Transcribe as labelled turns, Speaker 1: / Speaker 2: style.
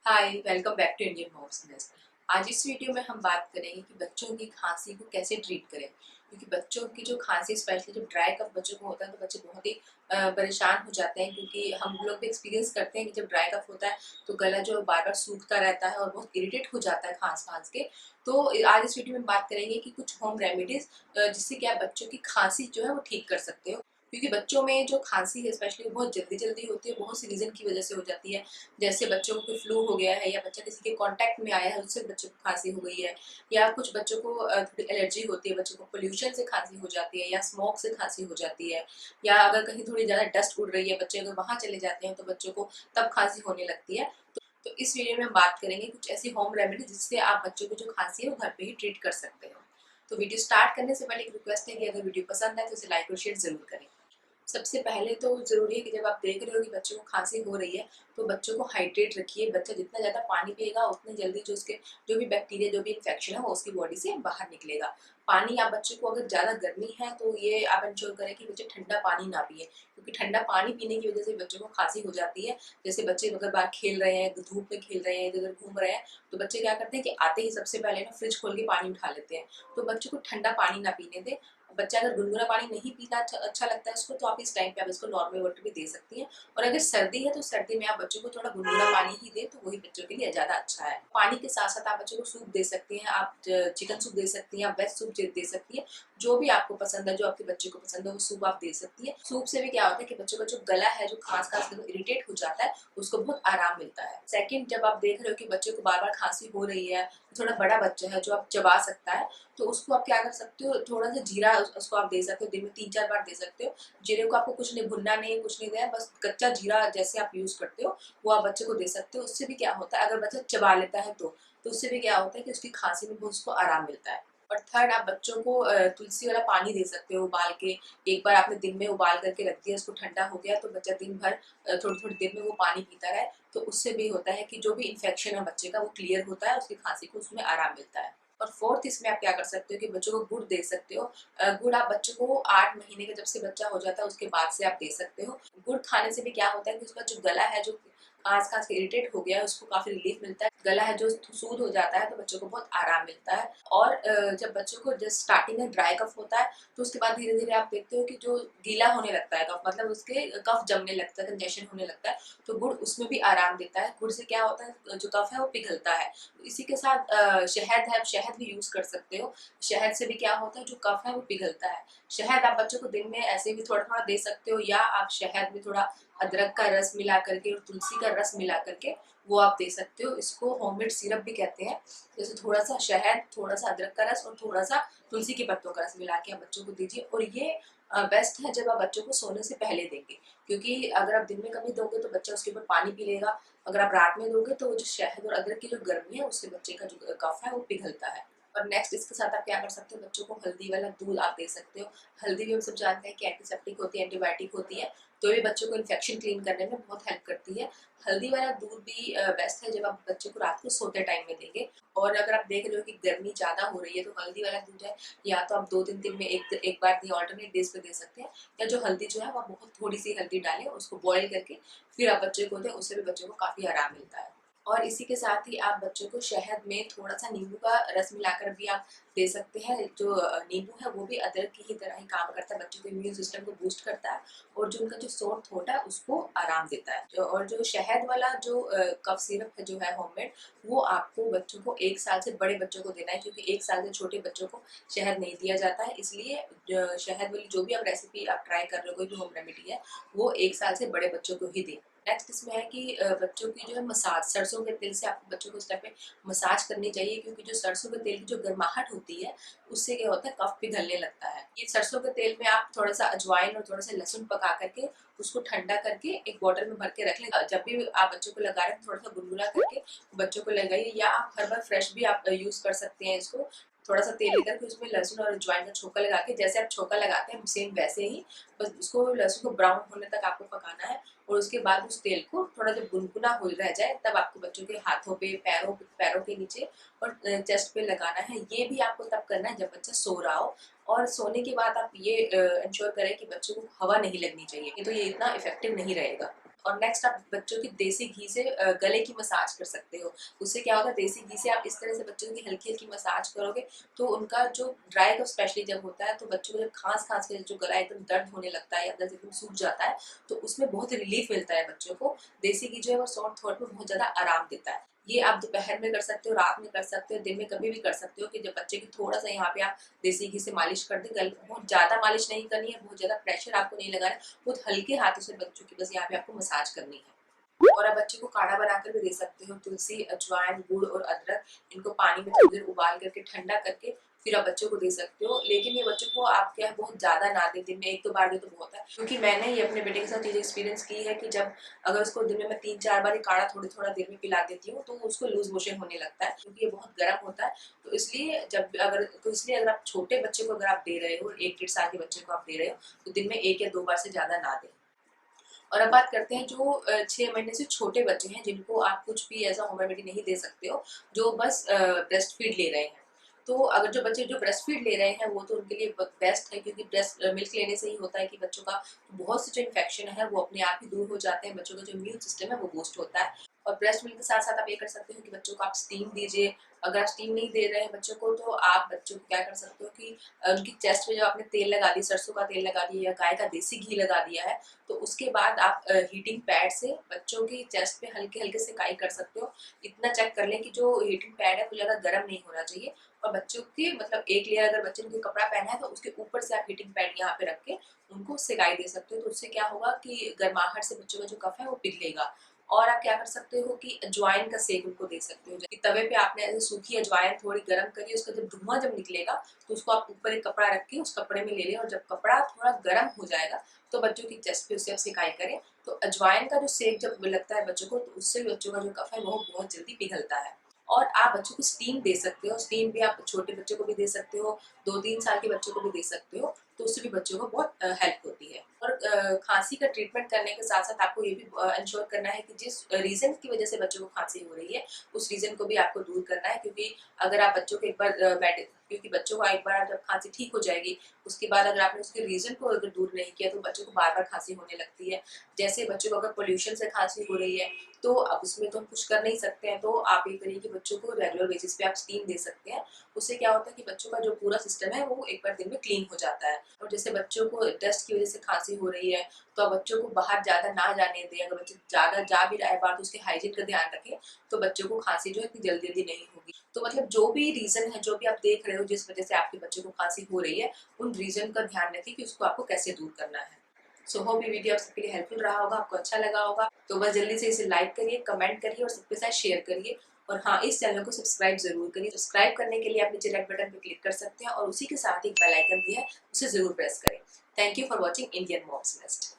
Speaker 1: Hi, welcome back to Indian moms nest. आज इस video में हम बात करेंगे कि बच्चों की खांसी को कैसे ट्रीट करें, क्योंकि बच्चों की जो खांसी स्पेशली जब ड्राई कफ बच्चों को होता है तो बच्चे बहुत ही परेशान हो जाते हैं। क्योंकि हम लोग भी एक्सपीरियंस करते हैं कि जब ड्राई कफ होता है तो गला जो बार बार सूखता रहता है और बहुत इरिटेट हो जाता है खांस खांस के। तो आज इस वीडियो में बात करेंगे कि कुछ होम रेमेडीज जिससे कि आप बच्चों की खांसी जो है वो ठीक कर सकते हो। क्योंकि बच्चों में जो खांसी है स्पेशली बहुत जल्दी जल्दी होती है, बहुत सी रीजन की वजह से हो जाती है। जैसे बच्चों को कोई फ्लू हो गया है या बच्चा किसी के कांटेक्ट में आया है उससे बच्चों को खांसी हो गई है, या कुछ बच्चों को थोड़ी एलर्जी होती है, बच्चों को पोल्यूशन से खांसी हो जाती है या स्मोक से खांसी हो जाती है, या अगर कहीं थोड़ी ज़्यादा डस्ट उड़ रही है बच्चे अगर वहाँ चले जाते हैं तो बच्चों को तब खांसी होने लगती है। तो इस वीडियो में हम बात करेंगे कुछ ऐसी होम रेमेडी जिससे आप बच्चों को जो खांसी है वो घर पे ही ट्रीट कर सकते हो। तो वीडियो स्टार्ट करने से पहले एक रिक्वेस्ट है कि अगर वीडियो पसंद है तो इसे लाइक और शेयर जरूर करें। सबसे पहले तो ज़रूरी है कि जब आप देख रहे हो कि बच्चों को खांसी हो रही है तो बच्चों को हाइड्रेट रखिए। बच्चा जितना ज़्यादा पानी पिएगा उतनी जल्दी जो उसके जो भी बैक्टीरिया जो भी इन्फेक्शन है वो उसकी बॉडी से बाहर निकलेगा। पानी आप बच्चे को अगर ज़्यादा गर्मी है तो ये आप इंश्योर करें कि बच्चे ठंडा पानी ना पिए, क्योंकि ठंडा पानी पीने की वजह से बच्चों को खांसी हो जाती है। जैसे बच्चे अगर बाहर खेल रहे हैं, धूप में खेल रहे हैं, इधर उधर घूम रहे हैं, तो बच्चे क्या करते हैं कि आते ही सबसे पहले ना फ्रिज खोल के पानी उठा लेते हैं। तो बच्चों को ठंडा पानी ना पीने दें। बच्चा अगर गुनगुना पानी नहीं पीना अच्छा लगता है उसको, तो आप इस टाइम पे आप इसको नॉर्मल वाटर भी दे सकती हैं। और अगर सर्दी है तो सर्दी में आप बच्चों को थोड़ा गुनगुना पानी ही दें तो वही बच्चों के लिए ज़्यादा अच्छा है। पानी के साथ साथ आप बच्चों को सूप दे सकती हैं, आप चिकन सूप दे सकती हैं, आप वेज सूप दे सकती हैं। जो भी आपको पसंद है, जो आपके बच्चे को पसंद है वो सूप आप दे सकती है। सूप से भी क्या होता है कि बच्चों का जो गला है जो खांस खांस के इरिटेट हो जाता है उसको बहुत आराम मिलता है। सेकंड, जब आप देख रहे हो कि बच्चे को बार बार खांसी हो रही है, थोड़ा बड़ा बच्चा है जो आप चबा सकता है, तो उसको आप क्या कर सकते हो, थोड़ा सा जीरा उसको आप दे सकते हो, दिन में 3-4 बार दे सकते हो। जीरे को आपको कुछ नहीं भुनना नहीं है, कुछ नहीं देना, बस कच्चा जीरा जैसे आप यूज करते हो वो आप बच्चे को दे सकते हो। उससे भी क्या होता है, अगर बच्चा चबा लेता है तो उससे भी क्या होता है कि उसकी खांसी में बहुत उसको आराम मिलता है। और थर्ड, आप बच्चों को तुलसी वाला पानी दे सकते हो उबाल के। एक बार आपने दिन में उबाल करके रख दिया, उसको ठंडा हो गया तो बच्चा दिन भर थोड़ी थोड़ी देर में वो पानी पीता रहे, तो उससे भी होता है कि जो भी इन्फेक्शन है बच्चे का वो क्लियर होता है, उसकी खांसी को उसमें आराम मिलता है। और फोर्थ, इसमें आप क्या कर सकते हो कि बच्चों को गुड़ दे सकते हो। गुड़ आप बच्चों को 8 महीने का जब से बच्चा हो जाता है उसके बाद से आप दे सकते हो। गुड़ खाने से भी क्या होता है कि उसका जो गला है जो खांस खांस के इरिटेट हो गया है उसको काफी रिलीफ मिलता है, गला है जो सूद हो जाता है तो बच्चों को बहुत आराम मिलता है। और जब बच्चों को जब स्टार्टिंग में ड्राई कफ होता है तो उसके बाद धीरे धीरे आप देखते हो कि जो गीला होने लगता है कफ, मतलब उसके कफ जमने लगता है, कंजेशन होने लगता है, तो गुड़ उसमें भी आराम देता है। गुड़ से क्या होता है, जो कफ है वो पिघलता है। इसी के साथ शहद है, आप शहद भी यूज कर सकते हो। शहद से भी क्या होता है, जो कफ है वो पिघलता है। शहद आप बच्चों को दिन में ऐसे भी थोड़ा थोड़ा दे सकते हो, या आप शहद में थोड़ा अदरक का रस मिला करके और तुलसी का रस मिला करके वो आप दे सकते हो। इसको होममेड सिरप भी कहते हैं। जैसे थोड़ा सा शहद, थोड़ा सा अदरक का रस और थोड़ा सा तुलसी के पत्तों का रस मिला के आप बच्चों को दीजिए। और ये बेस्ट है जब आप बच्चों को सोने से पहले देंगे, क्योंकि अगर आप दिन में कभी दोगे तो बच्चा उसके ऊपर पानी पी लेगा। अगर आप रात में दोगे तो वो जो शहद और अदरक की जो गर्मी है उससे बच्चे का जो कफ है वो पिघलता है। और नेक्स्ट, इसके साथ आप क्या कर सकते हो, बच्चों को हल्दी वाला दूध आप दे सकते हो। हल्दी भी हम सब जानते हैं कि एंटीसेप्टिक होती है, एंटीबायोटिक होती है, तो ये बच्चों को इन्फेक्शन क्लीन करने में बहुत हेल्प करती है। हल्दी वाला दूध भी बेस्ट है जब आप बच्चे को रात को सोते टाइम में देंगे। और अगर आप देख रहे हो कि गर्मी ज़्यादा हो रही है तो हल्दी वाला दूध है, या तो आप 2-3 दिन में एक बार दिए, ऑल्टरनेट डेज पे दे सकते हैं। या जो हल्दी जो है वो बहुत थोड़ी सी हल्दी डालें, उसको बॉईल करके फिर आप बच्चे को दें, उससे भी बच्चों को काफ़ी आराम मिलता है। और इसी के साथ ही आप बच्चों को शहद में थोड़ा सा नींबू का रस मिलाकर भी आप दे सकते हैं। जो नींबू है वो भी अदरक की ही तरह ही काम करता है, बच्चों के इम्यून सिस्टम को बूस्ट करता है और जो उनका जो सोर थ्रोट है उसको आराम देता है। और जो शहद वाला जो कफ सिरप है जो है होममेड, वो आपको बच्चों को 1 साल से बड़े बच्चों को देना है, क्योंकि 1 साल से छोटे बच्चों को शहद नहीं दिया जाता है। इसलिए शहद वाली जो भी आप रेसिपी आप ट्राई कर रहे हो, कोई भी होम रेमेडी है, वो 1 साल से बड़े बच्चों को ही दें। नेक्स्ट इसमें है कि बच्चों की जो है मसाज, सरसों के तेल से आपको बच्चों को उस टाइम पे मसाज करनी चाहिए, क्योंकि जो सरसों के तेल की जो गर्माहट होती है उससे क्या होता है, कफ पिघलने लगता है। ये सरसों के तेल में आप थोड़ा सा अजवाइन और थोड़ा सा लहसुन पका करके उसको ठंडा करके एक बॉटल में भर के रख लें। जब भी आप बच्चों को लगा रहे हैं थोड़ा सा गुनगुना करके बच्चों को लगाइए, या आप हर बार फ्रेश भी आप यूज कर सकते हैं इसको। थोड़ा सा तेल लेकर के उसमें लहसुन और अजवाइन का छोंका लगा के, जैसे आप छोंका लगाते हैं सेम वैसे ही, बस उसको लहसुन को ब्राउन होने तक आपको पकाना है। और उसके बाद उस तेल को थोड़ा जब गुनगुना हो रह जाए तब आपको बच्चों के हाथों पे, पैरों के नीचे और चेस्ट पे लगाना है। ये भी आपको तब करना है जब बच्चा सो रहा हो। और सोने के बाद आप ये इंश्योर करें कि बच्चों को हवा नहीं लगनी चाहिए, तो ये इतना इफेक्टिव नहीं रहेगा। और नेक्स्ट आप बच्चों की देसी घी से गले की मसाज कर सकते हो। उससे क्या होगा, देसी घी से आप इस तरह से बच्चों की हल्की हल्की मसाज करोगे तो उनका जो ड्राई कफ स्पेशली जब होता है तो बच्चों को जब खांस खांस के जो गला एकदम दर्द होने लगता है, अंदर से एकदम सूख जाता है, तो उसमें बहुत रिलीफ मिलता है बच्चों को। देसी घी जो है वो सॉफ्ट थ्रोट में बहुत ज्यादा आराम देता है। ये आप दोपहर में कर सकते हो, रात में कर सकते हो, दिन में कभी भी कर सकते हो कि जब बच्चे की थोड़ा सा यहाँ पे आप देसी घी से मालिश कर दे। बहुत ज्यादा मालिश नहीं करनी है, बहुत ज्यादा प्रेशर आपको नहीं लगाना है, बहुत हल्के हाथों से बच्चों की बस यहाँ पे आपको मसाज करनी है। और आप बच्चे को काढ़ा बनाकर भी दे सकते हो। तुलसी, अजवाइन, गुड़ और अदरक, इनको पानी में थोड़ी देर उबाल करके ठंडा करके फिर आप बच्चों को दे सकते हो। लेकिन ये बच्चों को आप क्या है बहुत ज्यादा ना दें, दिन में 1-2 बार दे तो बहुत है। क्योंकि मैंने ये अपने बेटे के साथ चीज एक्सपीरियंस की है कि जब अगर उसको दिन में मैं 3-4 बार काढ़ा थोड़ी थोड़ा देर में पिला देती हूँ तो उसको लूज मोशन होने लगता है, क्योंकि ये बहुत गर्म होता है। तो इसलिए अगर आप छोटे बच्चे को अगर आप दे रहे हो, 1-1.5 साल के बच्चे को आप दे रहे हो, तो दिन में 1 या 2 बार से ज्यादा ना दें। और अब बात करते हैं जो 6 महीने से छोटे बच्चे हैं, जिनको आप कुछ भी ऐसा होम रेमेडी नहीं दे सकते हो, जो बस ब्रेस्ट फीड ले रहे हैं। तो अगर जो बच्चे जो ब्रेस्ट फीड ले रहे हैं वो तो उनके लिए बेस्ट है, क्योंकि ब्रेस्ट मिल्क लेने से ही होता है कि बच्चों का बहुत से जो इन्फेक्शन है वो अपने आप ही दूर हो जाते हैं, बच्चों का जो इम्यून सिस्टम है वो बूस्ट होता है। और ब्रेस्ट मिल्क के साथ साथ आप ये कर सकते हो कि बच्चों को आप स्टीम दीजिए। अगर आप स्टीम नहीं दे रहे हैं बच्चों को, तो आप बच्चों को क्या कर सकते हो कि उनकी चेस्ट में जो आपने तेल लगा दिया, सरसों का तेल लगा दिया या गाय का देसी घी लगा दिया है, तो उसके बाद आप हीटिंग पैड से बच्चों की चेस्ट पे हल्के हल्के सेकाई कर सकते हो। इतना चेक कर लें कि जो हीटिंग पैड है वो ज़्यादा गर्म नहीं होना चाहिए। और बच्चों के मतलब एक लेयर अगर बच्चे ने कोई कपड़ा पहना है तो उसके ऊपर से आप हीटिंग पैड यहाँ पे रख के उनको सेकाई दे सकते हो। तो उससे क्या होगा कि गर्माहट से बच्चों का जो कफ है वो पिघलेगा। और आप क्या कर सकते हो कि अजवाइन का सेक उनको दे सकते हो। जैसे तवे पे आपने ऐसे सूखी अजवाइन थोड़ी गर्म करी, उसका जब धुआं जब निकलेगा तो उसको आप ऊपर एक कपड़ा रख के उस कपड़े में ले लें, और जब कपड़ा थोड़ा गर्म हो जाएगा तो बच्चों की चेस्ट पे उसे आप सिकाई करें। तो अजवाइन का जो सेक जब लगता है बच्चों को, तो उससे बच्चों का जो कफ है वो बहुत जल्दी पिघलता है। और आप बच्चों को स्टीम दे सकते हो। स्टीम भी आप छोटे बच्चों को भी दे सकते हो, 2-3 साल के बच्चों को भी दे सकते हो, तो उससे भी बच्चों को बहुत हेल्प होती है। और खांसी का ट्रीटमेंट करने के साथ साथ आपको ये भी इंश्योर करना है कि जिस रीजन की वजह से बच्चों को खांसी हो रही है उस रीजन को भी आपको दूर करना है। क्योंकि अगर आप बच्चों को एक बार क्योंकि बच्चों को एक बार जब खांसी ठीक हो जाएगी, उसके बाद अगर आपने उसके रीजन को अगर दूर नहीं किया तो बच्चों को बार बार खांसी होने लगती है। जैसे बच्चों को अगर पोल्यूशन से खांसी हो रही है तो अब उसमें तो हम कुछ कर नहीं सकते हैं, तो आप ये करिए कि बच्चों को रेगुलर बेसिस पे आप स्टीम दे सकते हैं। उससे क्या होता है कि बच्चों का जो पूरा सिस्टम है वो एक बार दिन में क्लीन हो जाता है। और जैसे बच्चों को डस्ट की वजह से खांसी हो रही है तो आप बच्चों को बाहर ज्यादा ना जाने दें। अगर बच्चे ज्यादा जा भी रहा है बाहर तो उसके हाइजीन का ध्यान रखें, तो बच्चों को खांसी जो है इतनी जल्दी जल्दी नहीं होगी। तो मतलब जो भी रीजन है, जो भी आप देख रहे हो जिस वजह से आपके बच्चे को खांसी हो रही है, उन रीजन का ध्यान रखिए कि उसको आपको कैसे दूर करना है। सो होप ये वीडियो आप सबके लिए हेल्पफुल रहा होगा, आपको अच्छा लगा होगा। तो बस जल्दी से इसे लाइक करिए, कमेंट करिए और सबके साथ शेयर करिए। और हाँ, इस चैनल को सब्सक्राइब जरूर करिए। सब्सक्राइब करने के लिए आप नीचे रेड बटन पर क्लिक कर सकते हैं और उसी के साथ एक बेल आइकन भी है, उसे जरूर प्रेस करें। Thank you for watching Indian moms nest.